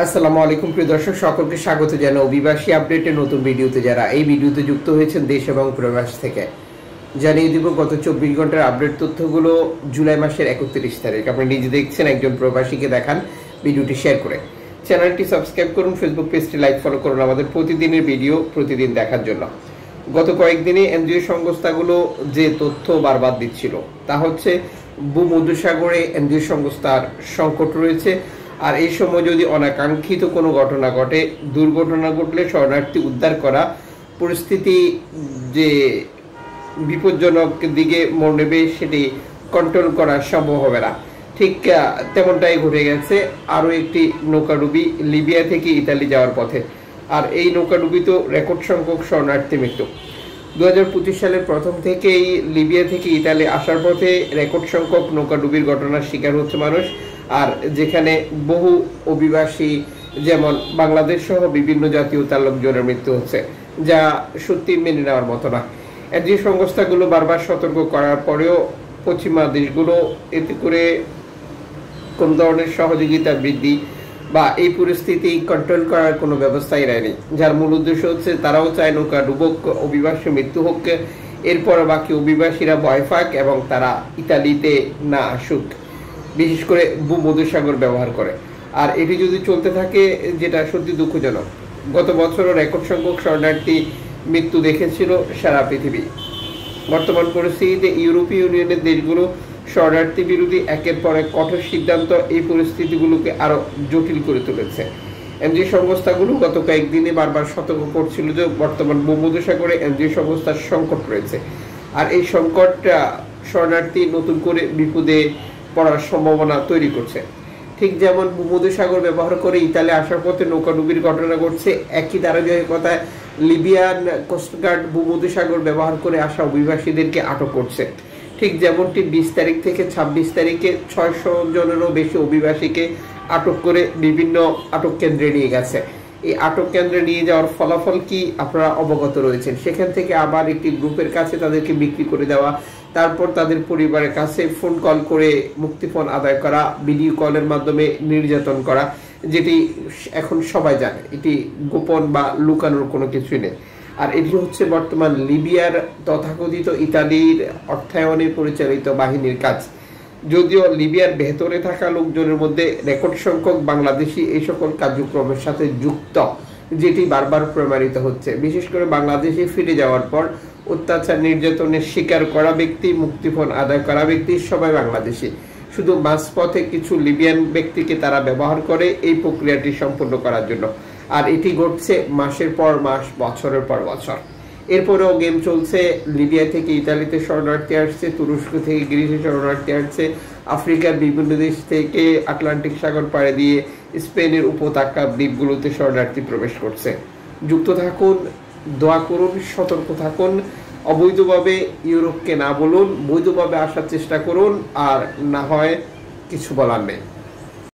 আসসালামু আলাইকুম প্রিয় দর্শক, সকলকে স্বাগত জানাই অভিবাসী আপডেটের নতুন ভিডিওতে। যারা এই ভিডিওতে যুক্ত হয়েছেন দেশ এবং প্রবাস থেকে, জানিয়ে দিব গত 24 ঘন্টার আপডেট তথ্যগুলো। জুলাই মাসের 31 তারিখ। আপনি নিজে দেখছেন, একজন প্রবাসীকে দেখান। ভিডিওটি শেয়ার করে চ্যানেলটি সাবস্ক্রাইব করুন, ফেসবুক পেজটি লাইক ফলো করুন আমাদের প্রতিদিনের ভিডিও প্রতিদিন দেখার জন্য। গত কয়েকদিনে এনজিও সংস্থাগুলো যে তথ্য বারবার দিচ্ছিল তা হচ্ছে ভূমধ্যসাগরে এনজিও সংস্থার সংকট রয়েছে। আর এই সময় যদি অনাকাঙ্ক্ষিত কোনো ঘটনা ঘটে, দুর্ঘটনা ঘটলে শরণার্থী উদ্ধার করা পরিস্থিতি যে বিপজ্জনক দিকে মোড় নেবে, সেটি কন্ট্রোল করা সম্ভব হবে না। ঠিক তেমনটাই ঘটে গেছে আরও একটি নৌকাডুবি লিবিয়া থেকে ইতালি যাওয়ার পথে। আর এই নৌকাডুবিতে রেকর্ড সংখ্যক শরণার্থী মৃত্যু। 2025 সালের প্রথম থেকেই লিবিয়া থেকে ইতালি আসার পথে রেকর্ড সংখ্যক নৌকাডুবির ঘটনার শিকার হচ্ছে মানুষ। আর যেখানে বহু অভিবাসী, যেমন বাংলাদেশ সহ বিভিন্ন জাতীয়তার লোকজনের মৃত্যু হচ্ছে, যা সত্যি মেনে নেওয়ার মতো না। এনজিও সংস্থাগুলো বারবার সতর্ক করার পরেও পশ্চিমা দেশগুলো এতে করে কোন ধরনের সহযোগিতা বৃদ্ধি বা এই পরিস্থিতি কন্ট্রোল করার কোনো ব্যবস্থাই নেয়নি। যার মূল উদ্দেশ্য হচ্ছে তারাও চায় নৌকা ডুবুক, অভিবাসী মৃত্যু হোক, এরপর বাকি অভিবাসীরা ভয় পাক এবং তারা ইতালিতে না আসুক, বিশেষ করে ভূমধ্যসাগর ব্যবহার করে। আর এটি যদি চলতে থাকে, যেটা সত্যি দুঃখজনক। গত বছরও রেকর্ড সংখ্যক শরণার্থী মৃত্যু দেখেছিল সারা পৃথিবী। বর্তমান পরিস্থিতিতে ইউরোপীয় ইউনিয়নের দেশগুলো শরণার্থী বিরোধী একের পর এক কঠোর সিদ্ধান্ত এই পরিস্থিতিগুলোকে আরো জটিল করে তুলেছে। এনজিও সংস্থাগুলো গত কয়েকদিনে বারবার সতর্ক করছিল যে বর্তমান ভূমধ্যসাগরে এনজিও সংস্থার সংকট রয়েছে। আর এই সংকটটা শরণার্থী নতুন করে বিপদে পড়ার সম্ভাবনা তৈরি করছে। ঠিক যেমন ভূমধ্যসাগর ব্যবহার করে ইতালি আসার পথে নৌকাডুবির ঘটনা ঘটছে, একই ধারাবাহিকতায় লিবিয়ান কোস্টগার্ড ভূমধ্যসাগর ব্যবহার করে আসা অভিবাসীদেরকে আটক করছে। ঠিক যেমনটি 20 তারিখ থেকে 26 তারিখে 600 জনেরও বেশি অভিবাসীকে আটক করে বিভিন্ন আটক কেন্দ্রে নিয়ে গেছে। এই আটক কেন্দ্রে নিয়ে যাওয়ার ফলাফল কি আপনারা অবগত রয়েছেন। সেখান থেকে আবার একটি গ্রুপের কাছে তাদেরকে বিক্রি করে দেওয়া, তারপর তাদের পরিবারের কাছে ফোন কল করে মুক্তিপণ আদায় করা, ভিডিও কলের মাধ্যমে নির্যাতন করা, যেটি এখন সবাই জানে। এটি গোপন বা লুকানোর কোনো কিছুই নেই। আর এটি হচ্ছে বর্তমান লিবিয়ার তথাকথিত ইতালির অর্থায়নে পরিচালিত বাহিনীর কাজ। যদিও লিবিয়ার ভেতরে থাকা লোকজনের মধ্যে রেকর্ড সংখ্যক বাংলাদেশি এই সকল কার্যক্রমের সাথে যুক্ত, যেটি বারবার প্রমাণিত হচ্ছে। বিশেষ করে বাংলাদেশে ফিরে যাওয়ার পর অত্যাচার নির্যাতনের শিকার করা ব্যক্তি, মুক্তিপণ আদায় করা ব্যক্তি সবাই বাংলাদেশি। শুধু মাঝপথে কিছু লিবিয়ান ব্যক্তিকে তারা ব্যবহার করে এই প্রক্রিয়াটি সম্পূর্ণ করার জন্য। আর এটি ঘটছে মাসের পর মাস, বছরের পর বছর। এরপরেও গেম চলছে। লিবিয়া থেকে ইতালিতে শরণার্থী আসছে, তুরস্ক থেকে গ্রিসে শরণার্থী আসছে, আফ্রিকার বিভিন্ন দেশ থেকে আটলান্টিক সাগর পাড়ে দিয়ে স্পেনের উপত্যকা দ্বীপগুলোতে শরণার্থী প্রবেশ করছে। যুক্ত থাকুন, দোয়া করুন, সতর্ক থাকুন। অবৈধভাবে ইউরোপকে না বলুন, বৈধভাবে আসার চেষ্টা করুন। আর না হয় কিছু বলার নেই।